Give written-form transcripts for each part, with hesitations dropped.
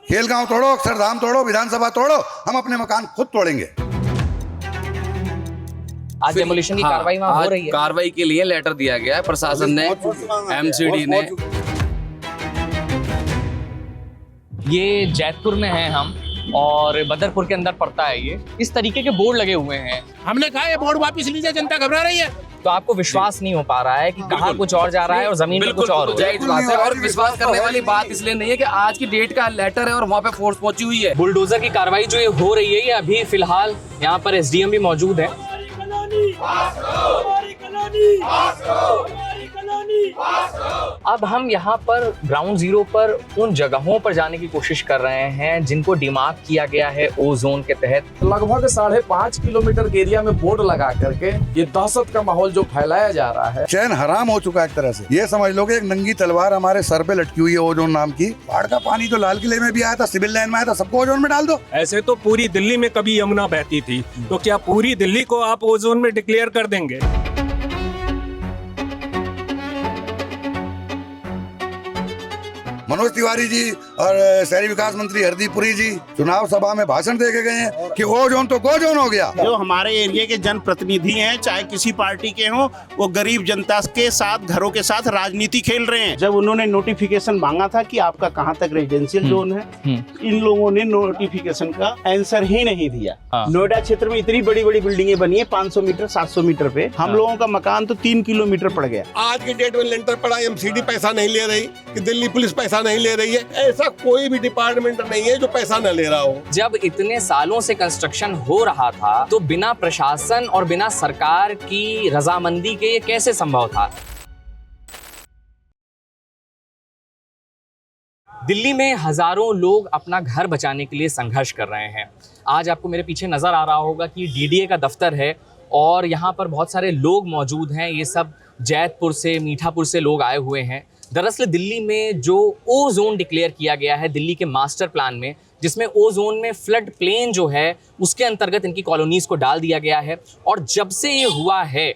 खेलगांव तोड़ो, अक्षरधाम तोड़ो, विधानसभा तोड़ो, हम अपने मकान खुद तोड़ेंगे। आज डेमोलिशन की कार्रवाई वहाँ हो रही है। कार्रवाई के लिए लेटर दिया गया है प्रशासन ने, एमसीडी ने। ये जैतपुर में है हम, और बदरपुर के अंदर पड़ता है ये। इस तरीके के बोर्ड लगे हुए हैं। हमने कहा ये बोर्ड वापस लीजिए, जनता घबरा रही है। तो आपको विश्वास नहीं हो पा रहा है कि कहाँ कुछ और जा रहा है और जमीन पे कुछ और हो रहा है। जायज बात है, और विश्वास करने वाली बात इसलिए नहीं है कि आज की डेट का लेटर है और वहाँ पे फोर्स पहुंची हुई है। बुलडोजर की कार्रवाई जो ये हो रही है, ये अभी फिलहाल यहाँ पर एसडीएम भी मौजूद है। अब हम यहाँ पर ग्राउंड जीरो पर उन जगहों पर जाने की कोशिश कर रहे हैं जिनको डिमार्क किया गया है ओ जोन के तहत। लगभग 5.5 किलोमीटर के एरिया में बोर्ड लगा करके ये दहशत का माहौल जो फैलाया जा रहा है, चैन हराम हो चुका है एक तरह से। ये समझ लो कि एक नंगी तलवार हमारे सर पे लटकी हुई है ओजोन नाम की। बाढ़ का पानी तो लाल किले में भी आया था, सिविल लाइन में आया था, सबको ओजोन में डाल दो। ऐसे तो पूरी दिल्ली में कभी यमुना बहती थी, तो क्या पूरी दिल्ली को आप ओजोन में डिक्लेयर कर देंगे? मनोज तिवारी जी और शहरी विकास मंत्री हरदीप पुरी जी चुनाव सभा में भाषण दे के गए हैं कि ओजोन तो गोजोन हो गया। जो हमारे एरिया के जनप्रतिनिधि हैं, चाहे किसी पार्टी के हों, वो गरीब जनता के साथ, घरों के साथ राजनीति खेल रहे हैं। जब उन्होंने नोटिफिकेशन मांगा था कि आपका कहाँ तक रेजिडेंशियल जोन है, इन लोगों ने नोटिफिकेशन का आंसर ही नहीं दिया। नोएडा क्षेत्र में इतनी बड़ी बड़ी बिल्डिंगें बनी है 500 मीटर 700 मीटर पे, हम लोगों का मकान तो 3 किलोमीटर पड़ गया। आज की डेट में लेंटर पड़ा, एमसीडी पैसा नहीं ले रही, कि दिल्ली पुलिस पैसा नहीं ले रही है। ऐसा कोई भी डिपार्टमेंट नहीं है जो पैसा न ले रहा हो। जब इतने सालों से कंस्ट्रक्शन हो रहा था तो बिना प्रशासन और बिना सरकार की रजामंदी के ये कैसे संभव था? दिल्ली में हजारों लोग अपना घर बचाने के लिए संघर्ष कर रहे हैं। आज आपको मेरे पीछे नजर आ रहा होगा कि डीडीए का दफ्तर है और यहाँ पर बहुत सारे लोग मौजूद हैं। ये सब जैतपुर से, मीठापुर से लोग आए हुए हैं। दरअसल दिल्ली में जो ओ जोन डिक्लेयर किया गया है दिल्ली के मास्टर प्लान में, जिसमें ओ जोन में फ्लड प्लेन जो है उसके अंतर्गत इनकी कॉलोनीज को डाल दिया गया है। और जब से ये हुआ है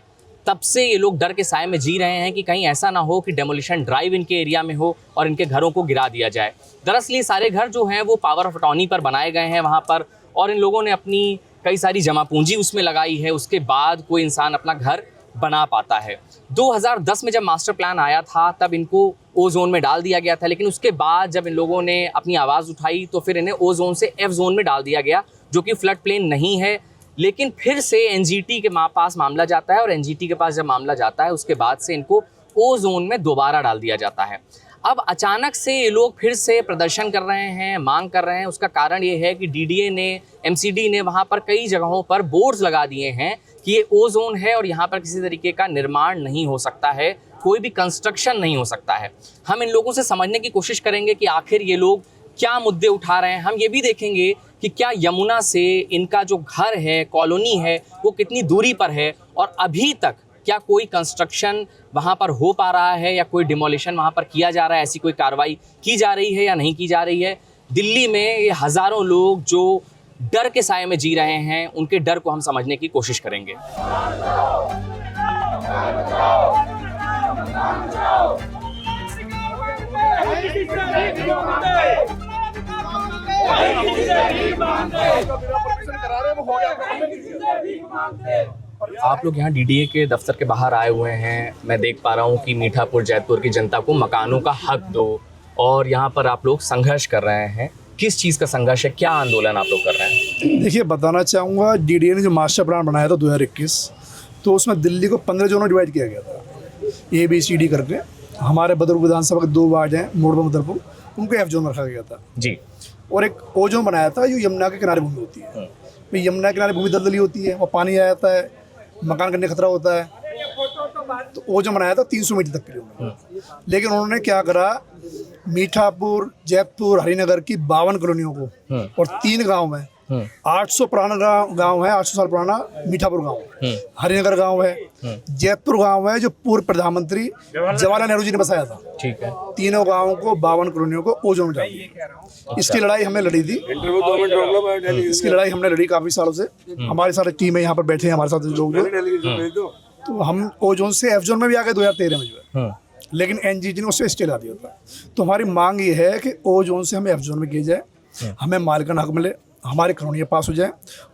तब से ये लोग डर के साए में जी रहे हैं कि कहीं ऐसा ना हो कि डेमोलिशन ड्राइव इनके एरिया में हो और इनके घरों को गिरा दिया जाए। दरअसल ये सारे घर जो हैं वो पावर ऑफ अटॉर्नी पर बनाए गए हैं वहाँ पर, और इन लोगों ने अपनी कई सारी जमा पूंजी उसमें लगाई है। उसके बाद कोई इंसान अपना घर बना पाता है। 2010 में जब मास्टर प्लान आया था तब इनको ओ जोन में डाल दिया गया था, लेकिन उसके बाद जब इन लोगों ने अपनी आवाज़ उठाई तो फिर इन्हें ओ जोन से एफ जोन में डाल दिया गया, जो कि फ्लड प्लेन नहीं है। लेकिन फिर से एनजीटी के पास मामला जाता है और एनजीटी के पास जब मामला जाता है उसके बाद से इनको ओ जोन में दोबारा डाल दिया जाता है। अब अचानक से ये लोग फिर से प्रदर्शन कर रहे हैं, मांग कर रहे हैं। उसका कारण ये है कि डीडीए ने, एमसीडी ने वहाँ पर कई जगहों पर बोर्ड्स लगा दिए हैं कि ये ओ जोन है और यहाँ पर किसी तरीके का निर्माण नहीं हो सकता है, कोई भी कंस्ट्रक्शन नहीं हो सकता है। हम इन लोगों से समझने की कोशिश करेंगे कि आखिर ये लोग क्या मुद्दे उठा रहे हैं। हम ये भी देखेंगे कि क्या यमुना से इनका जो घर है, कॉलोनी है, वो कितनी दूरी पर है और अभी तक क्या कोई कंस्ट्रक्शन वहाँ पर हो पा रहा है या कोई डिमोलिशन वहाँ पर किया जा रहा है, ऐसी कोई कार्रवाई की जा रही है या नहीं की जा रही है। दिल्ली में ये हज़ारों लोग जो डर के साए में जी रहे हैं, उनके डर को हम समझने की कोशिश करेंगे। आप लोग यहाँ डीडीए के दफ्तर के बाहर आए हुए हैं। मैं देख पा रहा हूँ कि मीठापुर जैतपुर की जनता को मकानों का हक दो, और यहाँ पर आप लोग संघर्ष कर रहे हैं। किस चीज़ का संघर्ष है, क्या आंदोलन आप लोग कर रहे हैं? देखिए, बताना चाहूँगा, डीडीए ने जो मास्टर प्लान बनाया था 2021, तो उसमें दिल्ली को 15 जोनों डिवाइड किया गया था, ABCD करके। हमारे बदरपुर विधानसभा के 2 वार्ड हैं, मोड़वा बदरपुर, उनको F जोन रखा गया था जी। और एक ओ जोन बनाया था जो यमुना के किनारे भूमि होती है। यमुना के किनारे भूमि दलदली होती है, वो पानी आ जाता है, मकान करने खतरा होता है, तो वो जो बनाया था 300 मीटर तक के लिए। लेकिन उन्होंने क्या करा, मीठापुर, जैतपुर, हरिनगर की 52 कॉलोनियों को और 3 गांव में 800 पुराना गांव है, 800 साल पुराना मीठापुर गांव, हरिनगर गांव है, जैतपुर गांव है जो पूर्व प्रधानमंत्री जवाहरलाल नेहरू जी ने बसाया था। ठीक है। तीनों गांवों को, 52 कॉलोनियों को ओ जोन में डाल दिया। इसकी लड़ाई हमने लड़ी थी, इसकी लड़ाई हमने लड़ी काफी सालों से। हमारे सारे टीम है यहाँ पर बैठे हैं, हमारे साथ लोग जो, तो हम ओ जोन से एफ जोन में भी आ गए 2013 में जो है, लेकिन एनजीटी ने उससे स्टे ला दिया था। तो हमारी मांग ये है कि ओ जोन से हमें एफ जोन में किया जाए, हमें मालिकाना हक मिले, हमारी कानूनियाँ पास हो जाए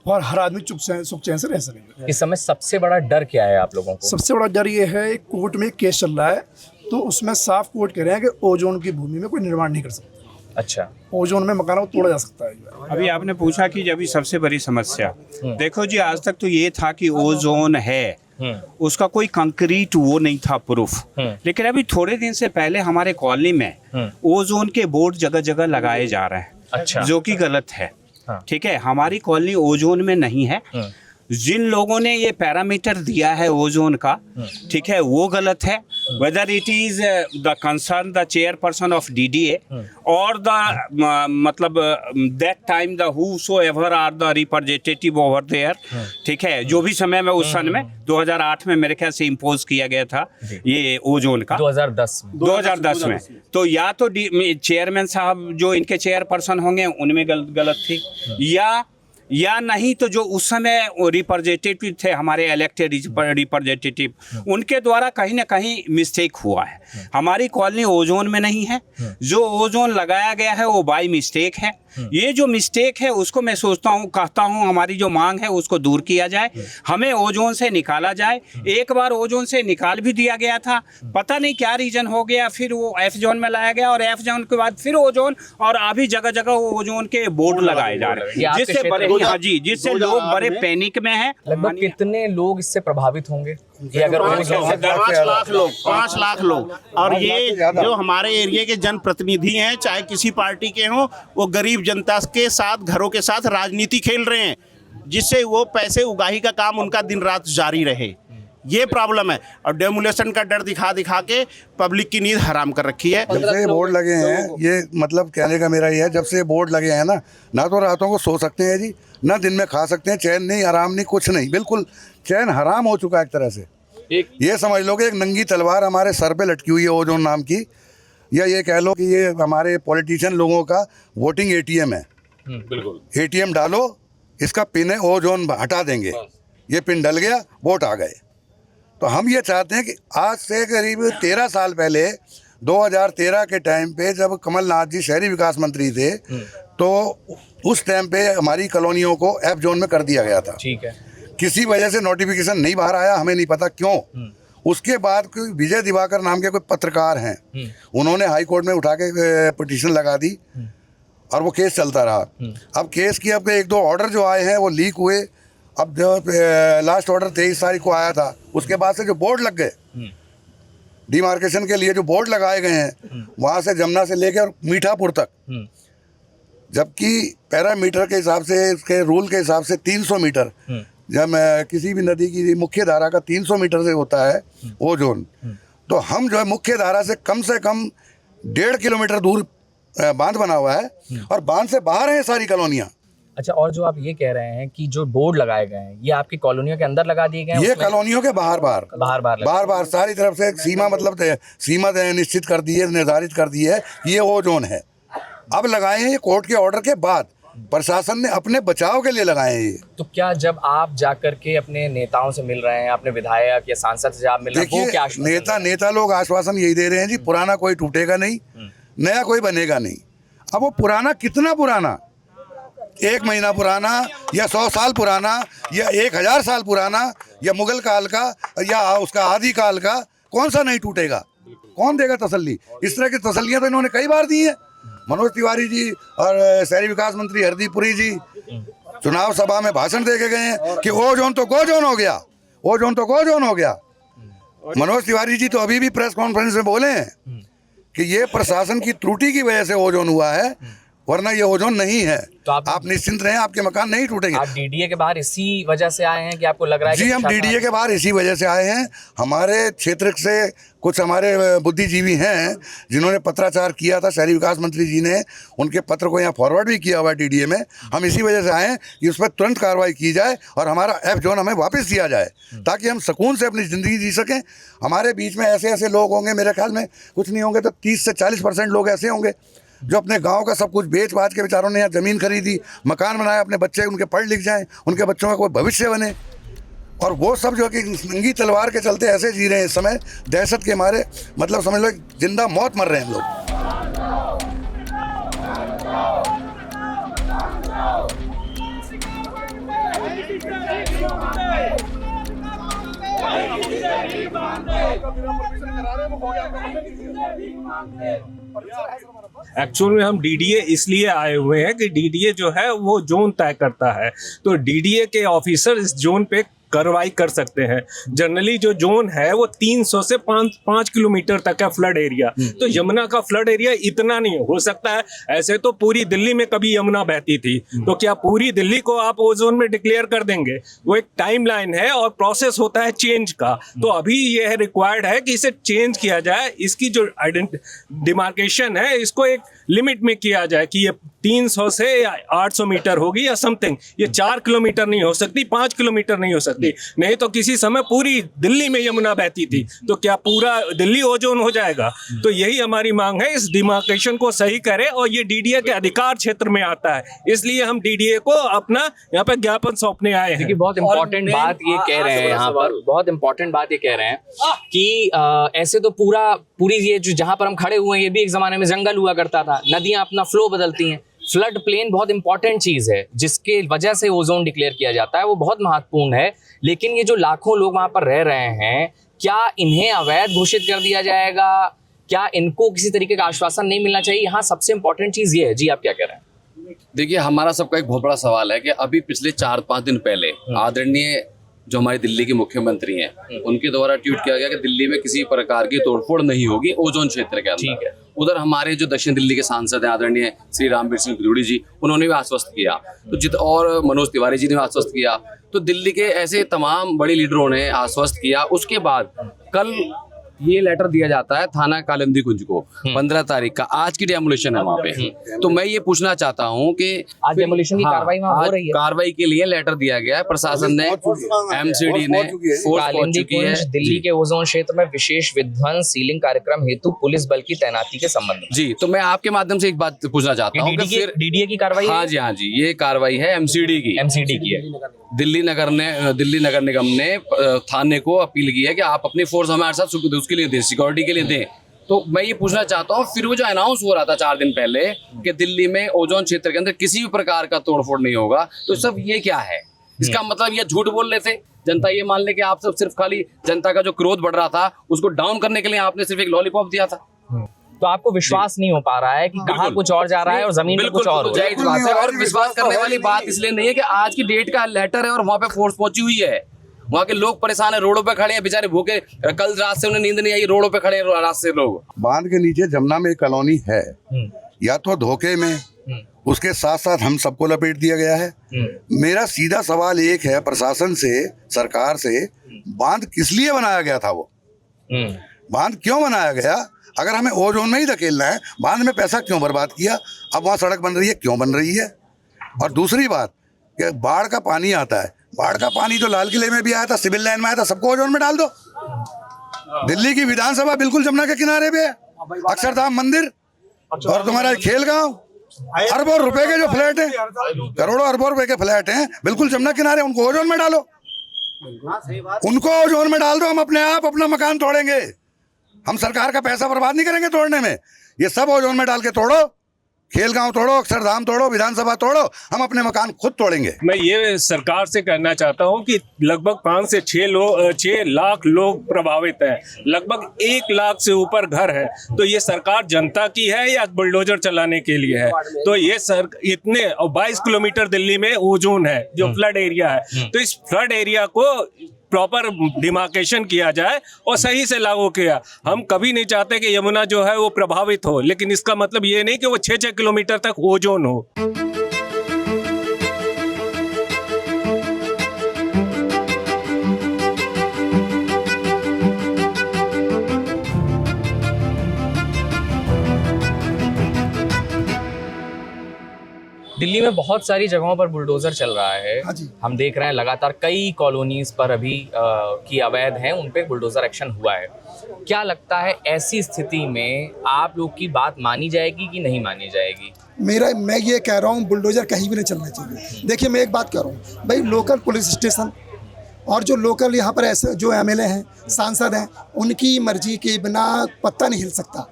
और हर आदमी सुख चैन से रह सके। इस समय सबसे बड़ा डर क्या है आप लोगों को? सबसे बड़ा डर ये है, कोर्ट में केस चल रहा है तो उसमें साफ कोर्ट कह रहे हैं कि ओजोन की भूमि में कोई निर्माण नहीं कर सकता। अच्छा, ओजोन में मकानों को तोड़ा जा सकता है। अभी आपने पूछा कि अभी सबसे बड़ी समस्या, देखो जी, आज तक तो ये था कि ओजोन है, उसका कोई कंक्रीट वो नहीं था प्रूफ। लेकिन अभी थोड़े दिन से पहले हमारे कॉलोनी में ओजोन के बोर्ड जगह जगह लगाए जा रहे हैं। अच्छा, जो कि गलत है। हाँ। ठीक है, हमारी कॉलोनी ओजोन में नहीं है। जिन लोगों ने ये पैरामीटर दिया है ओजोन का, ठीक है, वो गलत है। Whether it is the concern the chairperson of DDA और द मतलब that time the whosoever are the representative over there, ठीक है, जो भी समय में उस सन में 2008 में मेरे ख्याल से इम्पोज किया गया था ये ओजोन का, 2010 में। तो या तो चेयरमैन साहब जो इनके चेयरपर्सन होंगे उनमें गलत थी, या नहीं तो जो उस समय रिप्रेजेंटेटिव थे हमारे इलेक्टेड रिप्रेजेंटेटिव, उनके द्वारा कहीं ना कहीं मिस्टेक हुआ है। हमारी कॉलोनी ओजोन में नहीं है, जो ओजोन लगाया गया है वो बाय मिस्टेक है। ये जो मिस्टेक है उसको मैं सोचता हूँ, कहता हूँ, हमारी जो मांग है उसको दूर किया जाए, हमें ओजोन से निकाला जाए। एक बार ओजोन से निकाल भी दिया गया था, पता नहीं क्या रीजन हो गया, फिर वो एफ जोन में लाया गया और एफ जोन के बाद फिर ओजोन, और अभी जगह जगह वो ओजोन के बोर्ड लगाए जा रहे हैं, जिससे बड़े, हाँ जी, जिससे लोग बड़े पैनिक में हैं। लगभग कितने लोग इससे प्रभावित होंगे? ये अगर 5 लाख लोग। और ये जो हमारे एरिया के जनप्रतिनिधि हैं, चाहे किसी पार्टी के हों, वो गरीब जनता के साथ, घरों के साथ राजनीति खेल रहे हैं, जिससे वो पैसे उगाही का काम उनका दिन रात जारी रहे। ये प्रॉब्लम है। और डेमोलेशन का डर दिखा दिखा के पब्लिक की नींद हराम कर रखी है। जब से ये बोर्ड लगे हैं, ये मतलब कहने का मेरा ये है, जब से ये बोर्ड लगे हैं ना तो रातों को सो सकते हैं जी, ना दिन में खा सकते हैं, चैन नहीं, आराम नहीं, कुछ नहीं, बिल्कुल चैन हराम हो चुका है एक तरह से। ये समझ लो कि एक नंगी तलवार हमारे सर पे लटकी हुई है ओजोन नाम की, या ये कह लो कि ये हमारे पॉलिटिशियन लोगों का वोटिंग एटीएम है। बिल्कुल, एटीएम डालो, इसका पिन है, ओजोन हटा देंगे, ये पिन डल गया, वोट आ गए। तो हम ये चाहते हैं कि आज से करीब 13 साल पहले 2013 के टाइम पे जब कमलनाथ जी शहरी विकास मंत्री थे, तो उस टाइम पे हमारी कॉलोनियों को एफ जोन में कर दिया गया था। ठीक है, किसी वजह से नोटिफिकेशन नहीं बाहर आया, हमें नहीं पता क्यों। उसके बाद कोई विजय दिवाकर नाम के कोई पत्रकार हैं, उन्होंने हाई कोर्ट में उठा के पिटीशन लगा दी और वो केस चलता रहा। अब केस की अब 1-2 ऑर्डर जो आए हैं वो लीक हुए। अब जो लास्ट ऑर्डर 23 तारीख को आया था, उसके बाद से जो बोर्ड लग गए डिमार्केशन के लिए, जो बोर्ड लगाए गए हैं वहाँ से जमुना से लेकर मीठापुर तक, जबकि पैरामीटर के हिसाब से, इसके रूल के हिसाब से 300 मीटर, जब किसी भी नदी की मुख्य धारा का 300 मीटर से होता है ओजोन, तो हम जो है मुख्य धारा से कम 1.5 किलोमीटर दूर बांध बना हुआ है और बांध से बाहर है सारी कॉलोनियाँ। अच्छा, और जो आप ये कह रहे हैं कि जो बोर्ड लगाए गए हैं, ये आपकी कॉलोनियों के अंदर लगा दिए गए हैं? ये कॉलोनियों के बाहर सारी तरफ से सीमा, मतलब सीमा निश्चित कर दी है, निर्धारित कर दी है, ये ओजोन है। अब लगाए हैं ये कोर्ट के ऑर्डर के बाद, प्रशासन ने अपने बचाव के लिए लगाए हैं ये। तो क्या जब आप जाकर के अपने नेताओं से मिल रहे हैं, अपने विधायक या सांसद से आप मिल रहे हैं, वो क्या नेता लोग आश्वासन यही दे रहे हैं जी, पुराना कोई टूटेगा नहीं, नया कोई बनेगा नहीं। अब वो पुराना कितना पुराना, 1 महीना पुराना या 100 साल पुराना या 1000 साल पुराना या मुगल काल का या उसका आदि काल का, कौन सा नहीं टूटेगा? कौन देगा तसल्ली? इस तरह की तसल्लियाँ तो इन्होंने कई बार दी हैं। मनोज तिवारी जी और शहरी विकास मंत्री हरदीप पुरी जी चुनाव सभा में भाषण दे के गए हैं कि ओजोन तो गोजोन हो गया, ओजोन तो गोजोन हो गया। मनोज तिवारी जी तो अभी भी प्रेस कॉन्फ्रेंस में बोले हैं कि ये प्रशासन की त्रुटि की वजह से ओजोन हुआ है, वरना ये ओजोन नहीं है। तो आप निश्चिंत रहें, आपके मकान नहीं टूटेंगे। आप डीडीए के बाहर इसी वजह से आए हैं कि आपको लग रहा है? जी, हम डीडीए के बाहर इसी वजह से आए हैं। हमारे क्षेत्र से कुछ हमारे बुद्धिजीवी हैं जिन्होंने पत्राचार किया था, शहरी विकास मंत्री जी ने उनके पत्र को यहाँ फॉरवर्ड भी किया हुआ है डीडीए में। हम इसी वजह से आए हैं कि उस पर तुरंत कार्रवाई की जाए और हमारा एफ जोन हमें वापस दिया जाए, ताकि हम सुकून से अपनी ज़िंदगी जी सकें। हमारे बीच में ऐसे लोग होंगे, मेरे ख्याल में कुछ नहीं होंगे तो 30 से 40% लोग ऐसे होंगे जो अपने गांव का सब कुछ बेच बाच के बेचारों ने यहाँ ज़मीन खरीदी, मकान बनाया, अपने बच्चे उनके पढ़ लिख जाएं, उनके बच्चों का कोई भविष्य बने। और वो सब जो कि नंगी तलवार के चलते ऐसे जी रहे हैं इस समय, दहशत के मारे, मतलब समझ लो जिंदा मौत मर रहे हैं लोग। एक्चुअल में हम डीडीए इसलिए आए हुए हैं कि डीडीए जो है वो जोन तय करता है, तो डीडीए के ऑफिसर इस जोन पे कार्रवाई कर सकते हैं। जनरली जो जोन है वो 300 से 5 किलोमीटर तक है फ्लड एरिया, तो यमुना का फ्लड एरिया इतना नहीं हो सकता है। ऐसे तो पूरी दिल्ली में कभी यमुना बहती थी, तो क्या पूरी दिल्ली को आप वो जोन में डिक्लेयर कर देंगे? वो एक टाइम लाइन है और प्रोसेस होता है चेंज का, तो अभी ये है रिक्वायर्ड है कि इसे चेंज किया जाए। इसकी जो डिमार्केशन है इसको एक लिमिट में किया जाए कि ये 300 से 800 मीटर होगी या समथिंग, ये 4 किलोमीटर नहीं हो सकती, 5 किलोमीटर नहीं हो सकती। नहीं तो किसी समय पूरी दिल्ली में यमुना बहती थी, तो क्या पूरा दिल्ली ओजोन हो जाएगा? तो यही हमारी मांग है, इस डिमार्केशन को सही करें, और ये डीडीए के अधिकार क्षेत्र में आता है, इसलिए हम डीडीए को अपना यहाँ पे ज्ञापन सौंपने आए हैं। देखिए बहुत इंपॉर्टेंट बात ये कह रहे हैं यहाँ पर, बहुत इंपॉर्टेंट बात ये कह रहे हैं कि ऐसे तो पूरी ये जो जहां पर हम खड़े हुए हैं ये भी एक जमाने में जंगल हुआ करता था, नदियां अपना फ्लो बदलती हैं। फ्लड प्लेन बहुत इंपॉर्टेंट चीज है जिसके वजह से ओजोन डिक्लेयर किया जाता है, वो बहुत महत्वपूर्ण है। लेकिन ये जो लाखों लोग वहां पर रह रहे हैं, क्या इन्हें अवैध घोषित कर दिया जाएगा? क्या इनको किसी तरीके का आश्वासन नहीं मिलना चाहिए? यहाँ सबसे इंपॉर्टेंट चीज ये है। जी आप क्या कह रहे हैं? देखिए, हमारा सबका एक बहुत बड़ा सवाल है कि अभी पिछले 4-5 दिन पहले आदरणीय जो हमारी दिल्ली के मुख्यमंत्री हैं उनके द्वारा ट्वीट किया गया कि दिल्ली में किसी प्रकार की तोड़फोड़ नहीं होगी ओजोन क्षेत्र के अंदर। ठीक है। उधर हमारे जो दक्षिण दिल्ली के सांसद हैं आदरणीय श्री रामवीर सिंह भदौड़ी जी, उन्होंने भी आश्वस्त किया, तो और मनोज तिवारी जी ने भी आश्वस्त किया, तो दिल्ली के ऐसे तमाम बड़े लीडरों ने आश्वस्त किया। उसके बाद कल ये लेटर दिया जाता है थाना कालिंदी कुंज को 15 तारीख का, आज की डेमोलिशन है वहाँ पे। तो मैं ये पूछना चाहता हूँ कि आज डेमोलिशन की कार्रवाई वहाँ हो रही है। कार्रवाई के लिए लेटर दिया गया है, प्रशासन ने, एमसीडी ने, फोर्स पहुंच चुकी है। दिल्ली के ओजोन क्षेत्र में विशेष विध्वंस सीलिंग कार्यक्रम हेतु पुलिस बल की तैनाती के संबंध में। जी, तो मैं आपके माध्यम से एक बात पूछना चाहता हूँ कि फिर डीडीए की कार्रवाई? हाँ जी, ये कार्रवाई है एमसीडी की है। दिल्ली नगर निगम ने थाने को अपील की है कि आप अपनी फोर्स हमारे साथ उसके लिए दें, सिक्योरिटी के लिए दें। तो मैं ये पूछना चाहता हूँ, फिर वो जो अनाउंस हो रहा था 4 दिन पहले कि दिल्ली में ओजोन क्षेत्र के अंदर किसी भी प्रकार का तोड़फोड़ नहीं होगा, तो सब ये क्या है? इसका मतलब ये झूठ बोल रहे थे, जनता ये मान ले कि आप सब सिर्फ खाली जनता का जो क्रोध बढ़ रहा था उसको डाउन करने के लिए आपने सिर्फ एक लॉलीपॉप दिया था। तो आपको विश्वास नहीं हो पा रहा है कि कहाँ कुछ और जा रहा है और जमीन पे कुछ और हो रहा है? और विश्वास करने वाली बात इसलिए नहीं है कि आज की डेट का लेटर है और वहाँ पे फोर्स पहुंची हुई है, वहाँ के लोग परेशान है, रोडों पे खड़े हैं बेचारे भूखे, कल रात से उन्हें नींद नहीं आई, रोडों पे खड़े हैं रात से लोग। बांध के नीचे जमुना में एक कॉलोनी है, या तो धोखे में, उसके साथ साथ हम सबको लपेट दिया गया है। मेरा सीधा सवाल एक है प्रशासन से, सरकार से, बांध किस लिए बनाया गया था? वो बांध क्यों बनाया गया? अगर हमें ओजोन में ही धकेलना है, बांध में पैसा क्यों बर्बाद किया? अब वहाँ सड़क बन रही है, क्यों बन रही है? और दूसरी बात कि बाढ़ का पानी आता है, बाढ़ का पानी तो लाल किले में भी आया था, सिविल लाइन में आया था, सबको ओजोन में डाल दो। दिल्ली की विधानसभा बिल्कुल जमुना के किनारे पे है, अक्षरधाम मंदिर और तुम्हारा खेल गांव, अरबों रुपए के जो फ्लैट हैं, करोड़ों अरबों रुपए के फ्लैट हैं, बिल्कुल जमुना किनारे, उनको ओजोन में डालो, उनको ओजोन में डाल दो। हम अपने आप अपना मकान तोड़ेंगे, हम सरकार का पैसा बर्बाद नहीं करेंगे तोड़ने में। ये सब ओजोन में डाल के तोड़ो, खेलगांव तोड़ो, अक्षरधाम तोड़ो, विधानसभा तोड़ो, हम अपने मकान खुद तोड़ेंगे। मैं ये सरकार से कहना चाहता हूँ कि लगभग 5 से 6 लाख लोग प्रभावित हैं, लगभग 1 लाख से ऊपर घर है, तो ये सरकार जनता की है या बुलडोजर चलाने के लिए है? तो ये इतने 22 किलोमीटर दिल्ली में ओजोन है जो फ्लड एरिया है, तो इस फ्लड एरिया को प्रॉपर डिमार्केशन किया जाए और सही से लागू किया। हम कभी नहीं चाहते कि यमुना जो है वो प्रभावित हो, लेकिन इसका मतलब ये नहीं कि वो 6-6 किलोमीटर तक ओजोन हो। दिल्ली में बहुत सारी जगहों पर बुलडोजर चल रहा है। हाँ जी। हम देख रहे हैं लगातार कई कॉलोनीज पर अभी की अवैध हैं, उन पे बुलडोजर एक्शन हुआ है। क्या लगता है ऐसी स्थिति में आप लोग की बात मानी जाएगी कि नहीं मानी जाएगी? मैं ये कह रहा हूँ बुलडोजर कहीं भी नहीं चलना चाहिए। देखिए, मैं एक बात कह रहा हूँ भाई, लोकल पुलिस स्टेशन और जो लोकल यहाँ पर ऐसे जो एमएलए हैं, सांसद हैं, उनकी मर्जी के बिना पत्ता नहीं हिल सकता।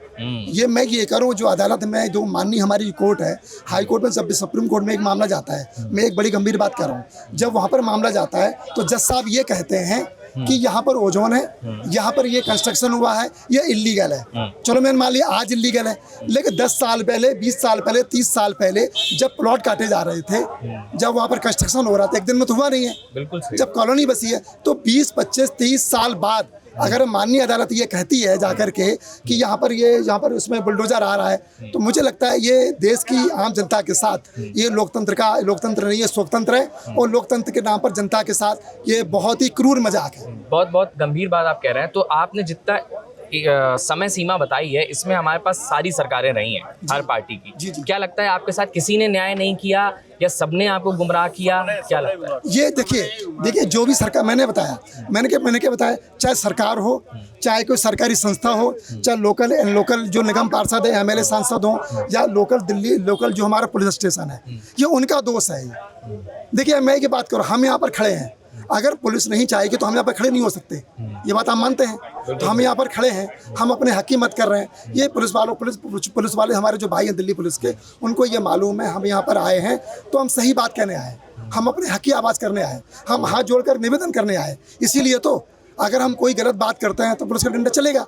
ये मैं ये कह रहा हूँ, जो अदालत में जो माननीय हमारी कोर्ट है, हाई कोर्ट में, जब सुप्रीम कोर्ट में एक मामला जाता है, मैं एक बड़ी गंभीर बात कर रहा हूँ, जब वहाँ पर मामला जाता है तो जज साहब ये कहते हैं कि यहाँ पर ओजोन है, यहाँ पर ये कंस्ट्रक्शन हुआ है, ये इलीगल है। चलो मैंने मान लिया आज इलीगल है, लेकिन 10 साल पहले, 20 साल पहले, 30 साल पहले जब प्लॉट काटे जा रहे थे, जब वहाँ पर कंस्ट्रक्शन हो रहा था, एक दिन में तो हुआ नहीं है। बिल्कुल सही। जब कॉलोनी बसी है तो 20, 25, 30 साल बाद अगर माननीय अदालत ये कहती है जाकर के कि यहाँ पर उसमें बुलडोजर आ रहा है, तो मुझे लगता है ये देश की आम जनता के साथ, ये लोकतंत्र नहीं है, शोकतंत्र है, और लोकतंत्र के नाम पर जनता के साथ ये बहुत ही क्रूर मजाक है। बहुत बहुत गंभीर बात आप कह रहे हैं। तो आपने जितना समय सीमा बताई है, इसमें हमारे पास सारी सरकारें रही हैं, हर पार्टी की। जी। क्या लगता है आपके साथ किसी ने न्याय नहीं किया या सबने आपको गुमराह किया, क्या लगता है? ये देखिए जो भी सरकार, मैंने क्या बताया, चाहे सरकार हो, चाहे कोई सरकारी संस्था हो, चाहे लोकल जो निगम पार्षद है, एमएलए सांसद हो, या लोकल जो हमारा पुलिस स्टेशन है, ये उनका दोष है। देखिए मैं ये बात करूँ, हम यहाँ पर खड़े हैं, अगर पुलिस नहीं चाहेगी तो हम यहाँ पर खड़े नहीं हो सकते, ये बात आप मानते हैं। तो हम यहाँ पर खड़े हैं, हम अपने हक की मत कर रहे हैं। ये पुलिस वाले हमारे जो भाई हैं दिल्ली पुलिस के, उनको ये मालूम है हम यहाँ पर आए हैं तो हम सही बात कहने आए हैं, हम अपने हक की आवाज़ करने आए, हम हाथ जोड़कर निवेदन करने आए। इसीलिए तो अगर हम कोई गलत बात करते हैं तो पुलिस का डंडा चलेगा।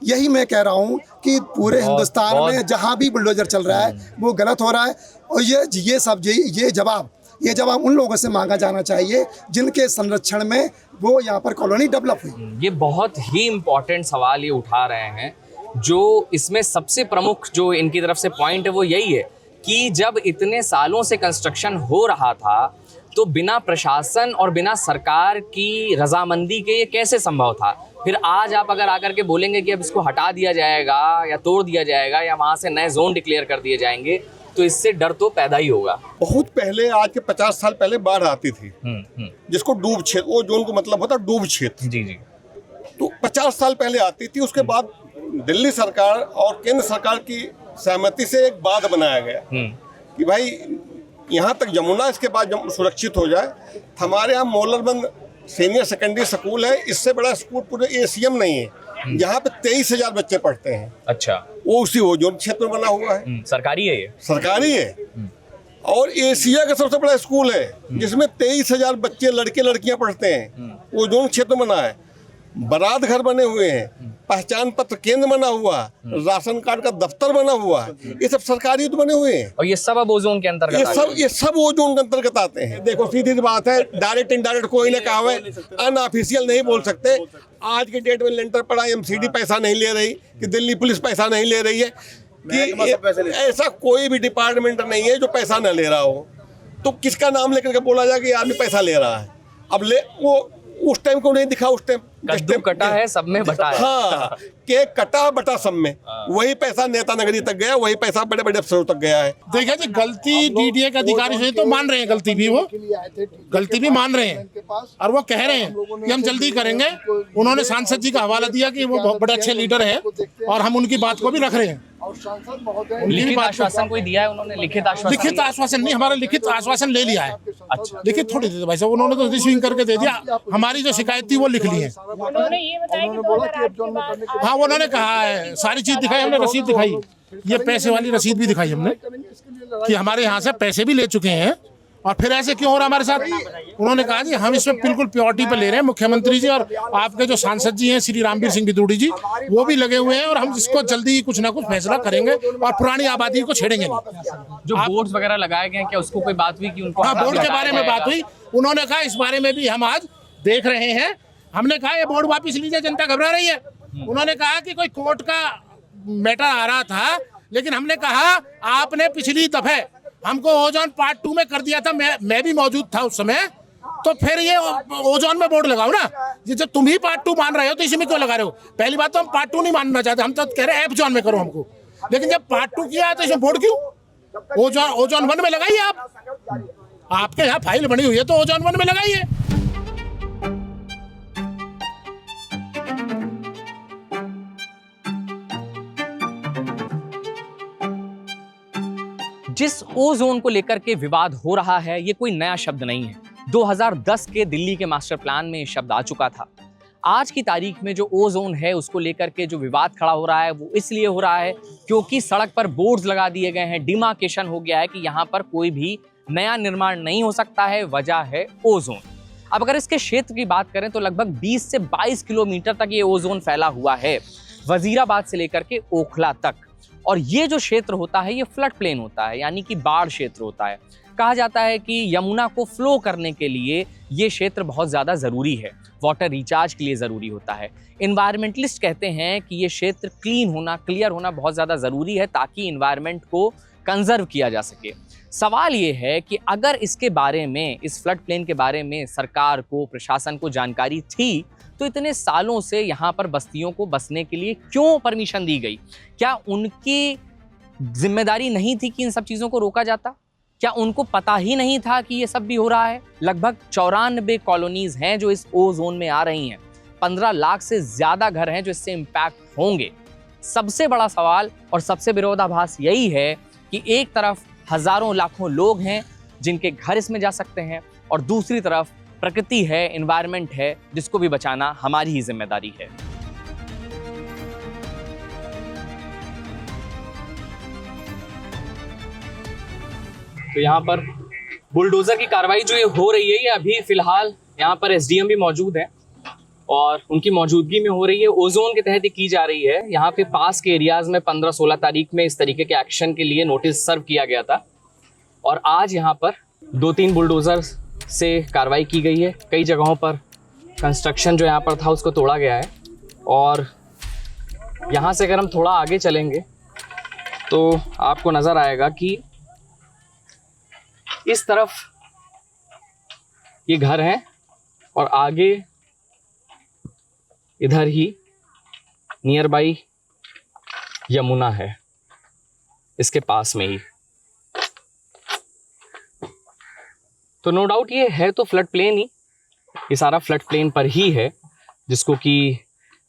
यही मैं कह रहा हूँ कि पूरे हिंदुस्तान में जहाँ भी बुलडोजर चल रहा है वो गलत हो रहा है, और ये जवाब उन लोगों से मांगा जाना चाहिए जिनके संरक्षण में वो यहाँ पर कॉलोनी डेवलप हुई। ये बहुत ही इम्पोर्टेंट सवाल ये उठा रहे हैं। जो इसमें सबसे प्रमुख जो इनकी तरफ से पॉइंट है वो यही है कि जब इतने सालों से कंस्ट्रक्शन हो रहा था तो बिना प्रशासन और बिना सरकार की रजामंदी के ये कैसे संभव था? फिर आज आप अगर आकर के बोलेंगे कि अब इसको हटा दिया जाएगा या तोड़ दिया जाएगा या वहाँ से नए जोन डिक्लेयर कर दिए जाएंगे, तो इससे डर तो पैदा ही होगा। बहुत पहले, आज के 50 साल पहले बाढ़ आती थी, जिसको डूब क्षेत्र, वो जोन को मतलब होता है डूब क्षेत्र। जी। तो 50 साल पहले आती थी। उसके बाद दिल्ली सरकार और केंद्र सरकार की सहमति से एक बांध बनाया गया कि भाई यहाँ तक यमुना, इसके बाद सुरक्षित हो जाए। हमारे यहाँ मोलरबंद सीनियर सेकेंडरी स्कूल है, इससे बड़ा स्कूल पूरे एशियम नहीं है, यहाँ पे 23,000 बच्चे पढ़ते हैं। अच्छा। वो उसी ओजोन क्षेत्र में बना हुआ है। सरकारी है ये? सरकारी है, और एशिया का सबसे बड़ा स्कूल है जिसमें 23,000 बच्चे, लड़के लड़कियां पढ़ते हैं। ओजोन क्षेत्र बना है, बारात घर बने हुए हैं, पहचान पत्र केंद्र बना हुआ, राशन कार्ड का दफ्तर बना हुआ है, ये सब सरकारी तो बने हुए हैं। और ये सब अब ओजोन के अंतर्गत ये सब ओजोन के अंतर्गत आते हैं। देखो सीधी सी बात है, डायरेक्ट इनडायरेक्ट कोई ने कहा है, अनऑफिशियल नहीं बोल सकते। आज की डेट में लेंटर पड़ा, एमसीडी पैसा नहीं ले रही, कि दिल्ली पुलिस पैसा नहीं ले रही है, कि ऐसा कोई भी डिपार्टमेंट नहीं है जो पैसा न ले रहा हो। तो किसका नाम लेकर के बोला जाए कि आदमी पैसा ले रहा है? अब वो उस टाइम को नहीं दिखा, उस टाइम कद्दू कटा है, सब में बटा है। हाँ, केक कटा बटा सब में। वही पैसा नेता नगरी तक गया, वही पैसा बड़े बड़े अफसरों तक गया है। देखिए जी, गलती डीडीए के अधिकारी से तो मान रहे हैं, गलती भी मान रहे हैं, और वो कह रहे हैं कि हम जल्दी करेंगे। उन्होंने सांसद जी का हवाला दिया कि वो बहुत बड़े अच्छे लीडर हैं और हम उनकी बात को भी रख रहे हैं। लिखित आश्वासन कोई दिया है उन्होंने? लिखित आश्वासन नहीं, हमारा लिखित आश्वासन ले लिया है। अच्छा। लिखित थोड़ी दे भाई साहब, उन्होंने तो रिसीविंग करके दे दिया। हमारी जो शिकायत थी वो लिख ली है। उन्होंने ये बताया कि 2008 के बाद हाँ, उन्होंने कहा है, सारी चीज दिखाई हमने, रसीद दिखाई, ये पैसे वाली रसीद भी दिखाई हमने कि हमारे यहाँ से पैसे भी ले चुके हैं, और फिर ऐसे क्यों हो रहा हमारे साथ? उन्होंने कहा जी हम इसमें बिल्कुल प्योरिटी पे ले रहे हैं। मुख्यमंत्री जी और आपके जो सांसद जी हैं श्री रामवीर सिंह बिदूड़ी जी, वो भी लगे हुए हैं, और हम इसको जल्दी ही कुछ ना कुछ फैसला करेंगे और पुरानी आबादी को छेड़ेंगे नहीं। जो बोर्ड वगैरह लगाए गए हैं, क्या उसको कोई बात हुई कि उनको? हाँ, बोर्ड के बारे में बात हुई। उन्होंने कहा इस बारे में भी हम आज देख रहे हैं। हमने कहा ये बोर्ड वापिस लीजिए, जनता घबरा रही है। उन्होंने कहा कि कोई कोर्ट का मैटर आ रहा था, लेकिन हमने कहा आपने पिछली दफे हमको ओजोन पार्ट 2 में कर दिया था, मैं भी मौजूद था उस समय, तो फिर ये ओजोन में बोर्ड लगाओ ना। जब तुम ही पार्ट 2 मान रहे हो तो इसी में क्यों लगा रहे हो? पहली बात तो हम पार्ट 2 नहीं मानना चाहते, हम तो कह रहे हैं एफ जोन में करो हमको, लेकिन जब पार्ट 2 किया तो इसमें बोर्ड क्यों? ओजोन 1 में लगाइए। आपके यहाँ फाइल बनी हुई है तो ओजोन 1 में लगाइए। जिस ओजोन को लेकर के विवाद हो रहा है, ये कोई नया शब्द नहीं है। 2010 के दिल्ली के मास्टर प्लान में ये शब्द आ चुका था। आज की तारीख में जो ओजोन है उसको लेकर के जो विवाद खड़ा हो रहा है वो इसलिए हो रहा है क्योंकि सड़क पर बोर्ड्स लगा दिए गए हैं, डिमार्केशन हो गया है कि यहाँ पर कोई भी नया निर्माण नहीं हो सकता है, वजह है ओजोन। अब अगर इसके क्षेत्र की बात करें तो लगभग 20 से 22 किलोमीटर तक ये ओजोन फैला हुआ है, वजीराबाद से लेकर के ओखला तक। और ये जो क्षेत्र होता है ये फ्लड प्लेन होता है, यानी कि बाढ़ क्षेत्र होता है। कहा जाता है कि यमुना को फ्लो करने के लिए ये क्षेत्र बहुत ज़्यादा ज़रूरी है, वाटर रिचार्ज के लिए ज़रूरी होता है। इन्वायरमेंटलिस्ट कहते हैं कि ये क्षेत्र क्लीन होना, क्लियर होना बहुत ज़्यादा ज़रूरी है ताकि इन्वायरमेंट को कंजर्व किया जा सके। सवाल ये है कि अगर इसके बारे में, इस फ्लड प्लेन के बारे में सरकार को, प्रशासन को जानकारी थी तो इतने सालों से यहाँ पर बस्तियों को बसने के लिए क्यों परमिशन दी गई? क्या उनकी जिम्मेदारी नहीं थी कि इन सब चीज़ों को रोका जाता? क्या उनको पता ही नहीं था कि ये सब भी हो रहा है? लगभग 94 कॉलोनीज हैं जो इस ओ जोन में आ रही हैं। 15 लाख से ज़्यादा घर हैं जो इससे इम्पैक्ट होंगे। सबसे बड़ा सवाल और सबसे विरोधाभास यही है कि एक तरफ हजारों लाखों लोग हैं जिनके घर इसमें जा सकते हैं और दूसरी तरफ प्रकृति है, एनवायरनमेंट है, जिसको भी बचाना हमारी ही जिम्मेदारी है। तो यहाँ पर बुलडोजर की कार्रवाई जो ये हो रही है, ये अभी फिलहाल यहाँ पर एसडीएम भी मौजूद है और उनकी मौजूदगी में हो रही है। ओजोन के तहत की जा रही है। यहाँ पे पास के एरियाज में 15-16 तारीख में इस तरीके के एक्शन के लिए नोटिस सर्व किया गया था और आज यहाँ पर 2-3 बुलडोजर से कार्रवाई की गई है। कई जगहों पर कंस्ट्रक्शन जो यहाँ पर था उसको तोड़ा गया है और यहाँ से अगर हम थोड़ा आगे चलेंगे तो आपको नज़र आएगा कि इस तरफ ये घर हैं और आगे इधर ही नियर बाई यमुना है, इसके पास में ही। तो नो डाउट ये है तो फ्लड प्लेन ही, ये सारा फ्लड प्लेन पर ही है जिसको कि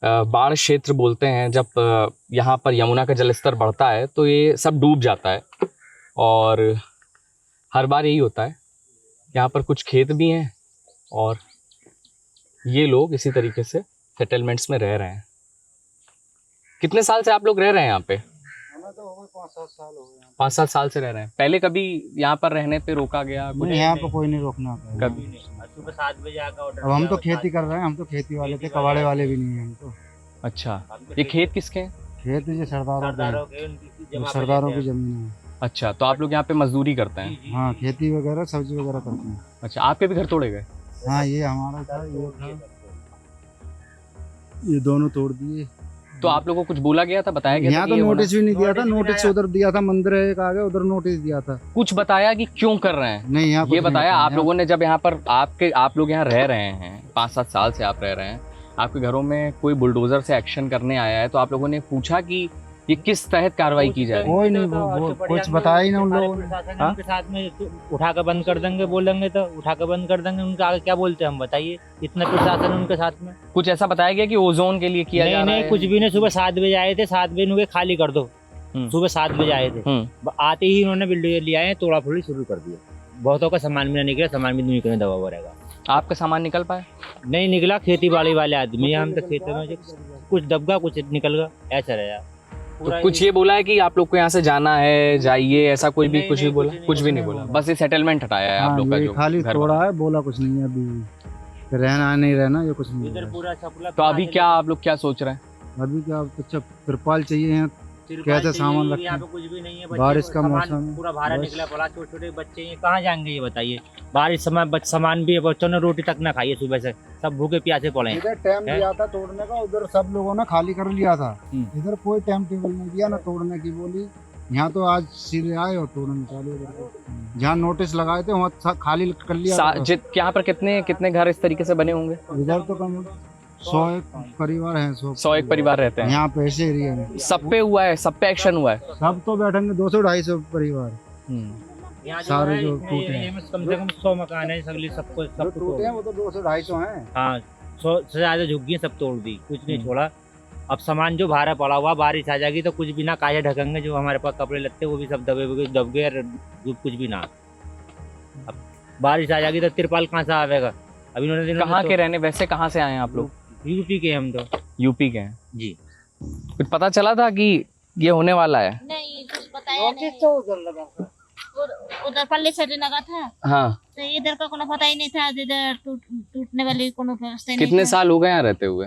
बाढ़ क्षेत्र बोलते हैं। जब यहाँ पर यमुना का जलस्तर बढ़ता है तो ये सब डूब जाता है और हर बार यही होता है। यहाँ पर कुछ खेत भी हैं और ये लोग इसी तरीके से सेटलमेंट्स में रह रहे हैं। कितने साल से आप लोग रह रहे हैं यहाँ पे? हमें तो हो गए 5-7 साल हो गए। 5-7 साल से रह रहे हैं। पहले कभी यहाँ पर रहने पे रोका गया? नहीं, यहाँ पे कोई नहीं रोकना कभी। सुबह 7 बजे आकर ऑर्डर। अब हम तो खेती कर रहे हैं, हम तो खेती वाले थे, कबाड़े वाले भी नहीं हैं हम तो। अच्छा, ये खेत किसके हैं? खेत ये सरदारों की जमीन है। अच्छा, तो आप लोग यहाँ पे मजदूरी करते हैं? हाँ, खेती वगैरह सब्जी वगैरह करते हैं। अच्छा, आपके भी घर तोड़े गए? हाँ, ये हमारा था, ये था, ये दोनों तोड़ दिए। तो आप लोगों को कुछ बोला गया था, बताया गया? यहाँ तो नोटिस भी नहीं दिया था। नोटिस उधर दिया था, मंदिर है एक आगे, उधर नोटिस दिया था। कुछ बताया कि क्यों कर रहे हैं? नहीं, यहाँ ये बताया आप लोगों ने जब यहाँ पर आप लोग यहाँ रह रहे हैं, 5-7 साल से आप रह रहे हैं, आपके घरों में कोई बुलडोजर से एक्शन करने आया है तो आप लोगों ने पूछा कि ये किस तहत कार्रवाई की जाए? कोई नहीं, कुछ बताया ही ना उन लोगों ने। उनके साथ में उठा कर बंद कर देंगे बोलेंगे तो उठा कर बंद कर देंगे। उनके आगे क्या बोलते हैं हम, बताइए। इतना प्रशासन उनके साथ में। कुछ ऐसा बताया गया कि ओजोन के लिए किया जा रहा है? नहीं, कुछ भी नहीं। सुबह 7 बजे आए थे, 7 बजे उनके खाली कर दो। सुबह 7 बजे आए थे, आते ही उन्होंने बिल्डिंग ले आए, तोड़ा फोड़ी शुरू कर दिया। बहुतों का सामान भी नहीं निकला, सामान भी नहीं निकलने दबा हुआ रहेगा। आपका सामान निकल पाया? नहीं निकला, खेती बाड़ी वाले आदमी, हम तो खेतों में कुछ दबगा कुछ निकल गया, ऐसा रहा। तो कुछ ये बोला है कि आप लोग को यहाँ से जाना है, जाइए, ऐसा कोई भी कुछ भी बोला? कुछ भी नहीं बोला, बस ये सेटलमेंट हटाया है आप लोग का जो खाली थोड़ा है, बोला कुछ नहीं है। अभी रहना नहीं रहना ये कुछ नहीं। तो अभी क्या आप लोग क्या सोच रहे हैं? अभी क्या, अच्छा त्रिपाल चाहिए है, कैसे सामान रखें? यहाँ पे कुछ भी नहीं है, बारिश का मौसम पूरा बाहर निकला पड़ा। छोटे छोटे बच्चे ये कहाँ जाएंगे ये बताइए? बारिश समय सामान भी है, बच्चों ने रोटी तक ना खाई है सुबह से, सब भूखे प्यासे पड़े हैं। इधर टाइम दिया था तोड़ने का, उधर सब लोगों ने खाली कर लिया था। इधर कोई टाइम टेबल नहीं दिया ना तोड़ने की बोली। यहाँ तो आज सीधे आए और तोड़ने चालू। जहाँ नोटिस लगाए थे वहाँ खाली कर लिया। यहाँ पर कितने घर इस तरीके से बने होंगे? इधर तो कम 101 परिवार हैं। 101 परिवार रहते हैं यहाँ पे ऐसे एरिया में। सब पे हुआ है, सब पे एक्शन हुआ है? सब तो बैठेंगे 200-250 परिवार सारे जो टूटे हैं। कम से कम 100 मकान है, सबको सब टूटे हैं, वो तो 200-250 हैं। हाँ, 100 से ज्यादा झुग्गियाँ सब तोड़ दी, कुछ नहीं छोड़ा। अब सामान जो भारा पड़ा हुआ, बारिश आ जाएगी तो कुछ भी ना काया ढकेंगे। जो हमारे पास कपड़े लगते वो भी सब दब गए, कुछ भी ना। अब बारिश आ जाएगी तो तिरपाल कहाँ से आवेगा? अभी कहाँ के रहने, वैसे कहाँ से आए हैं आप लोग? यूपी के हम तो। यूपी के हैं जी। कुछ पता चला था कि ये होने वाला है? नहीं कुछ बताया नहीं। तो उधर पल्ले से लगा था। हाँ। तो इधर का कोनो पता ही नहीं था, इधर टूटने वाली कोनो व्यवस्था नहीं। कितने साल हो गए यहाँ रहते हुए?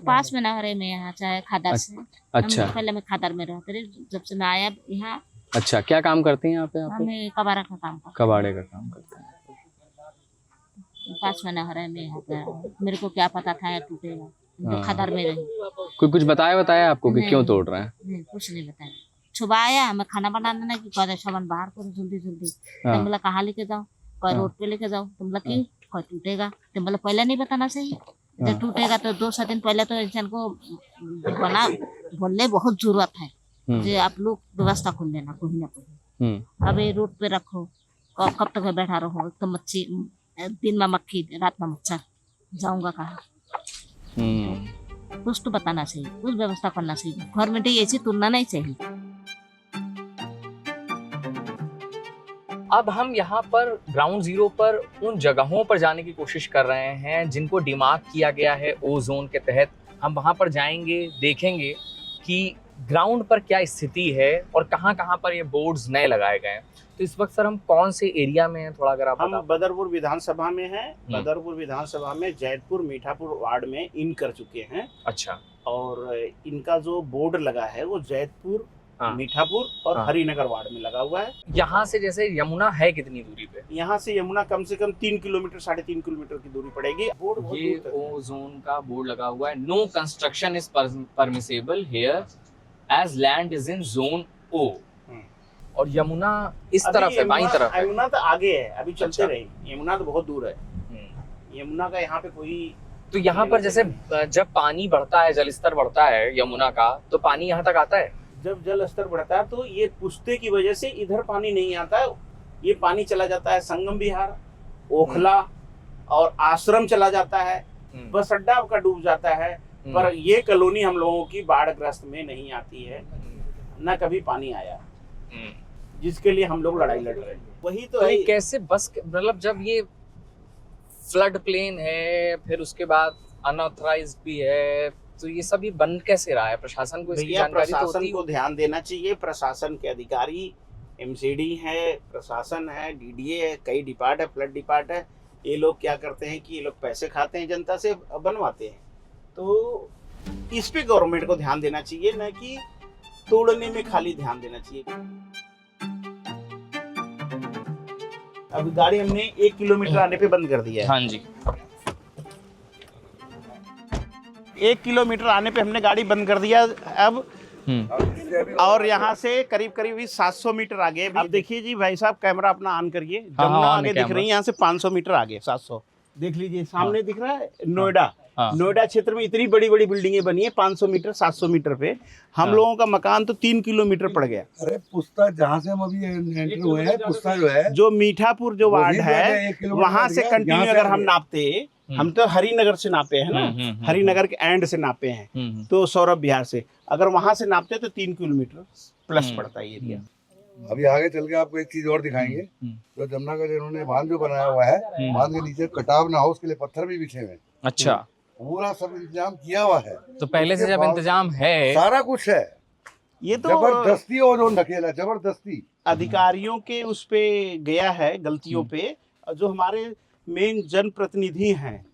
पास में ना रहे मैं यहाँ चाहे खादर से। अच्छा। पहले मैं खादर में रहते रही, जब से मैं आया यहाँ। अच्छा, क्या काम करती हैं यहाँ पे आप? हमें कबाड़ा का काम करते। कबाड़े का काम करते हैं। पास में ना रहे मैं यहाँ पे, मेरे को क्या पता था टूटेगा। तो खादर में रही। कोई कुछ बताया आपको कि क्यों तोड़ रहे हैं? नहीं कुछ नहीं बताया। सुबह आया मैं खाना बनाने ना कि कहते सामान बाहर करो जल्दी जल्दी। तुम बोला कहाँ लेके जाओ? कोई रोड पे लेके जाओ। तुम बोला क्यों? कोई टूटेगा। तुम बोला पहले नहीं बताना सही। जब टूटेगा तो 2 दिन पहले तो इंसान को बना बोलने बहुत जरूरत है जो आप लोग व्यवस्था खोल देना कहीं ना कहीं। अब ये रोड पे रखो, कब तक बैठा रहो? तो मच्छी दिन में मक्खी, रात में मच्छर, जाऊंगा कहाँ? कुछ तो बताना चाहिए, कुछ व्यवस्था करना चाहिए। गवर्नमेंट ऐसी तुलना नहीं चाहिए। अब हम यहाँ पर ग्राउंड जीरो पर उन जगहों पर जाने की कोशिश कर रहे हैं जिनको डिमार्क किया गया है ओ जोन के तहत। हम वहाँ पर जाएंगे, देखेंगे कि ग्राउंड पर क्या स्थिति है और कहाँ पर ये बोर्ड्स नए लगाए गए हैं। तो इस वक्त सर हम कौन से एरिया में हैं, थोड़ा अगर आप हम बदरपुर विधानसभा में हैं। बदरपुर विधानसभा में जैतपुर मीठापुर वार्ड में इन कर चुके हैं। अच्छा। और इनका जो बोर्ड लगा है वो जैतपुर, मीठापुर और हरिनगर वार्ड में लगा हुआ है। यहाँ से जैसे यमुना है कितनी दूरी पे? यहाँ से यमुना कम से कम 3 किलोमीटर 3.5 किलोमीटर की दूरी पड़ेगी। बोर्ड ये ओ जोन का बोर्ड लगा हुआ है। No construction is permissible here as land is in zone O. और यमुना इस तरफ है, बाईं तरफ है। यमुना तो आगे है, अभी चलते रहे। यमुना तो बहुत दूर है। यमुना का यहाँ पे कोई तो यहाँ पर जैसे जब पानी बढ़ता है, जल स्तर बढ़ता है यमुना का, तो पानी यहाँ तक आता है। जब जल स्तर बढ़ता है तो ये पुश्ते की वजह से इधर पानी नहीं आता है। ये पानी चला जाता है संगम विहार, ओखला और आश्रम चला जाता है। बस अड्डा आपका डूब जाता है। पर ये कॉलोनी हम लोगों की बाढ़ग्रस्त में नहीं आती है, न कभी पानी आया, जिसके लिए हम लोग लड़ाई लड़ रहे हैं। वही तो है। कैसे बस मतलब जब ये फ्लड प्लेन है, फिर उसके बाद अनऑथराइज्ड भी है, तो ये सभी बन कैसे रहा है? प्रशासन को इसकी जानकारी तो होती है। को ध्यान देना चाहिए। प्रशासन के अधिकारी एमसीडी है, प्रशासन है, डीडीए है, कई डिपार्ट है, फ्लड डिपार्ट है। ये लोग क्या करते हैं कि ये लोग पैसे खाते हैं जनता से, बनवाते हैं। तो इस पे गवर्नमेंट को ध्यान देना चाहिए, न कि तोड़ने में खाली ध्यान देना चाहिए। अब गाड़ी हमने 1 किलोमीटर आने पे बंद कर दिया है। हाँ जी। 1 किलोमीटर आने पे हमने गाड़ी बंद कर दिया अब। और यहाँ से करीब 700 मीटर आगे। अब देखिए जी भाई साहब, कैमरा अपना ऑन करिए। जमुना आगे दिख रही है, यहाँ से 500 मीटर आगे 700 देख लीजिए। सामने दिख रहा है नोएडा। नोएडा क्षेत्र में इतनी बड़ी बड़ी बिल्डिंगें बनी है 500 मीटर 700 मीटर पे। हम लोगों का मकान तो 3 किलोमीटर पड़ गया। अरे पुस्ता जहाँ से हम अभी एंटर हुए हैं, पुस्ता जो है, जो मीठापुर जो वार्ड है, वहां से कंटिन्यू अगर हम नापते, हम तो हरिनगर से नापे हैं ना, हरिनगर के एंड से नापे हैं, तो सौरभ विहार से अगर वहां से नापते तो 3 किलोमीटर प्लस पड़ता है एरिया। अभी आगे चल के आपको एक चीज और दिखाएंगे। तो जमुना का जिन्होंने बांध जो बनाया हुआ है, बांध के नीचे कटाव ना हो उसके लिए पत्थर भी बिछे हुए हैं। अच्छा। पूरा सब इंतजाम किया हुआ है। तो पहले से जब इंतजाम है, सारा कुछ है। ये तो जबरदस्ती ओजोन ढकेला, जबरदस्ती अधिकारियों के उस पे गया है, गलतियों पे। जो हमारे मेन जनप्रतिनिधि हैं,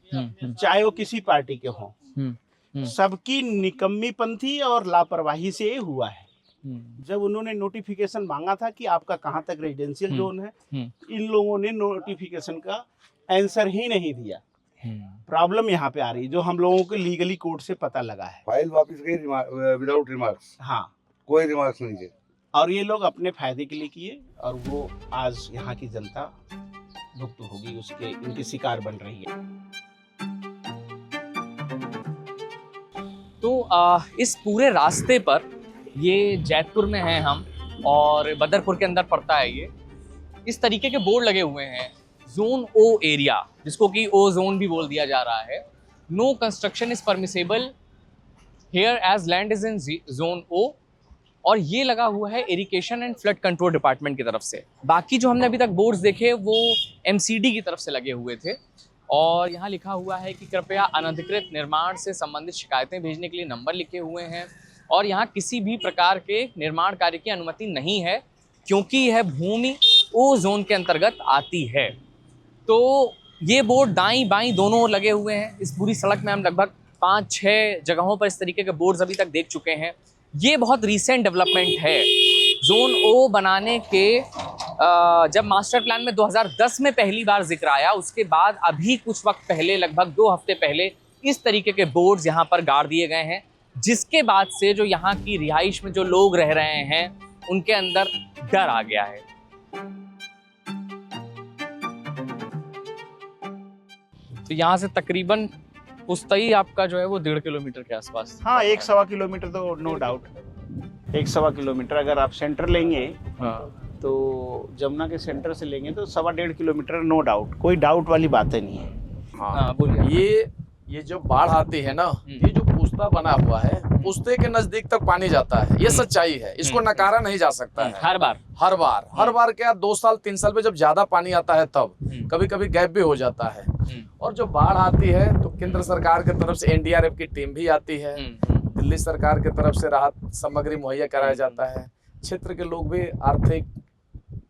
चाहे वो किसी पार्टी के हों, सबकी निकम्मीपंथी और लापरवाही से हुआ है। जब उन्होंने नोटिफिकेशन मांगा था कि आपका कहाँ तक रेजिडेंशियल जोन है, इन लोगों ने नोटिफिकेशन का आंसर ही नहीं दिया। प्रॉब्लम यहाँ पे आ रही है, जो हम लोगों को लीगली कोर्ट से पता लगा है। फाइल वापस गई विदाउट रिमार्क्स। हाँ, कोई रिमार्क्स नहीं है। और ये लोग अपने फायदे के लिए किए, और वो आज यहाँ की जनता भुगत होगी, उसके इनकी शिकार बन रही है। तो इस पूरे रास्ते पर, ये जैतपुर में हैं हम और बदरपुर के अंदर पड़ता है ये, इस तरीके के बोर्ड लगे हुए हैं। जोन ओ एरिया, जिसको कि ओ जोन भी बोल दिया जा रहा है। No construction is permissible here as land is in zone O. और ये लगा हुआ है irrigation and flood control department की तरफ से। बाकी जो हमने अभी तक बोर्ड्स देखे वो एमसीडी की तरफ से लगे हुए थे। और यहाँ लिखा हुआ है कि कृपया अनधिकृत निर्माण से संबंधित शिकायतें भेजने के लिए नंबर लिखे हुए हैं और यहाँ किसी भी प्रकार के निर्माण कार्य की अनुमति नहीं है क्योंकि यह भूमि ओ जोन के अंतर्गत आती है। तो ये बोर्ड दाईं बाईं दोनों ओर लगे हुए हैं। इस पूरी सड़क में हम लगभग 5-6 जगहों पर इस तरीके के बोर्ड्स अभी तक देख चुके हैं। ये बहुत रीसेंट डेवलपमेंट है। जोन ओ बनाने के जब मास्टर प्लान में 2010 में पहली बार जिक्र आया, उसके बाद अभी कुछ वक्त पहले, लगभग 2 हफ्ते पहले, इस तरीके के बोर्ड्स यहाँ पर गाड़ दिए गए हैं, जिसके बाद से जो यहाँ की रिहाइश में जो लोग रह रहे हैं उनके अंदर डर आ गया है। तो यहाँ से तकरीबन पुस्तई आपका जो है वो 1.5 किलोमीटर के आसपास। हाँ, 1-1.25 किलोमीटर तो नो डाउट, 1-1.25 किलोमीटर अगर आप सेंटर लेंगे। हाँ। तो जमुना के सेंटर से लेंगे तो 1.25 किलोमीटर नो डाउट, कोई डाउट वाली बात नहीं है। हाँ, बोलिए। ये जो बाढ़ आती है ना, ये जो पुस्ता बना हुआ है, पुस्ते के नजदीक तक पानी जाता है, ये सच्चाई है, इसको नकारा नहीं जा सकता है। हर बार क्या 2 साल 3 साल पे जब ज्यादा पानी आता है तब कभी कभी गैप भी हो जाता है। और जो बाढ़ आती है तो केंद्र सरकार की तरफ से एनडीआरएफ की टीम भी आती है, दिल्ली सरकार की तरफ से राहत सामग्री मुहैया कराया जाता है, क्षेत्र के लोग भी आर्थिक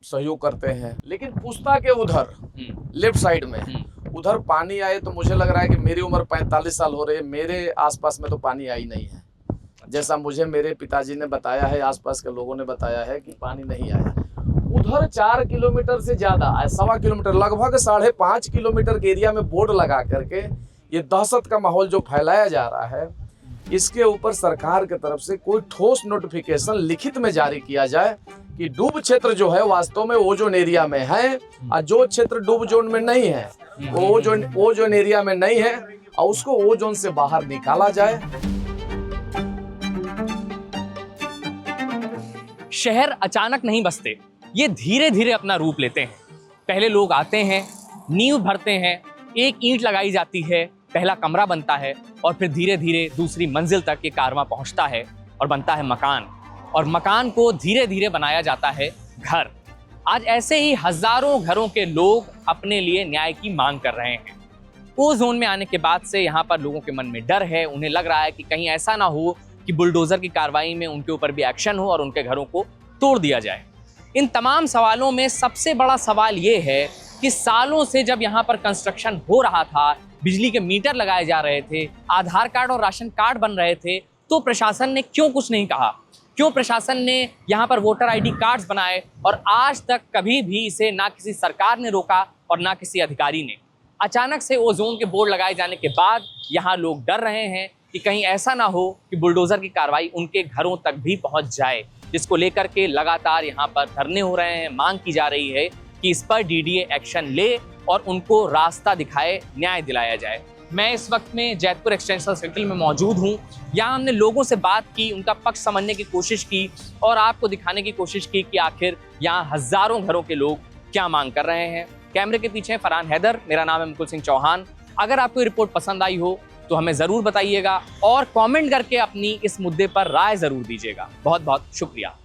सहयोग करते हैं। लेकिन पुस्ता के उधर लेफ्ट साइड में उधर पानी आए तो मुझे लग रहा है कि मेरी उम्र 45 साल हो रही है, मेरे आसपास में तो पानी आई नहीं है। जैसा मुझे मेरे पिताजी ने बताया है, आसपास के लोगों ने बताया है कि पानी नहीं आया। उधर 4 किलोमीटर से ज्यादा, 1.25 किलोमीटर, लगभग 5.5 किलोमीटर के एरिया में बोर्ड लगा करके ये दहशत का माहौल जो फैलाया जा रहा है, इसके ऊपर सरकार की तरफ से कोई ठोस नोटिफिकेशन लिखित में जारी किया जाए कि डूब क्षेत्र जो है वास्तव में ओजोन एरिया में है, और जो क्षेत्र डूब जोन में नहीं है वो ओजोन एरिया में नहीं है, और उसको ओजोन से बाहर निकाला जाए। शहर अचानक नहीं बसते, ये धीरे धीरे अपना रूप लेते हैं। पहले लोग आते हैं, नींव भरते हैं, एक ईंट लगाई जाती है, पहला कमरा बनता है, और फिर धीरे धीरे दूसरी मंजिल तक ये कारवां पहुंचता है और बनता है मकान, और मकान को धीरे धीरे बनाया जाता है घर। आज ऐसे ही हजारों घरों के लोग अपने लिए न्याय की मांग कर रहे हैं। ओ जोन में आने के बाद से यहाँ पर लोगों के मन में डर है। उन्हें लग रहा है कि कहीं ऐसा ना हो कि बुलडोजर की कार्रवाई में उनके ऊपर भी एक्शन हो और उनके घरों को तोड़ दिया जाए। इन तमाम सवालों में सबसे बड़ा सवाल ये है कि सालों से जब यहाँ पर कंस्ट्रक्शन हो रहा था, बिजली के मीटर लगाए जा रहे थे, आधार कार्ड और राशन कार्ड बन रहे थे, तो प्रशासन ने क्यों कुछ नहीं कहा? क्यों प्रशासन ने यहाँ पर वोटर आईडी कार्ड्स बनाए और आज तक कभी भी इसे ना किसी सरकार ने रोका और ना किसी अधिकारी ने? अचानक से ओजोन के बोर्ड लगाए जाने के बाद यहाँ लोग डर रहे हैं कि कहीं ऐसा ना हो कि बुलडोजर की कार्रवाई उनके घरों तक भी पहुँच जाए, जिसको लेकर के लगातार यहाँ पर धरने हो रहे हैं। मांग की जा रही है कि इस पर डीडीए एक्शन ले और उनको रास्ता दिखाए, न्याय दिलाया जाए। मैं इस वक्त में जैतपुर एक्सटेंशन सर्किल में मौजूद हूँ। यहाँ हमने लोगों से बात की, उनका पक्ष समझने की कोशिश की और आपको दिखाने की कोशिश की कि आखिर यहाँ हजारों घरों के लोग क्या मांग कर रहे हैं। कैमरे के पीछे फरहान हैदर, मेरा नाम है मुकुल सिंह चौहान। अगर आपको ये रिपोर्ट पसंद आई हो तो हमें ज़रूर बताइएगा और कमेंट करके अपनी इस मुद्दे पर राय ज़रूर दीजिएगा। बहुत बहुत शुक्रिया।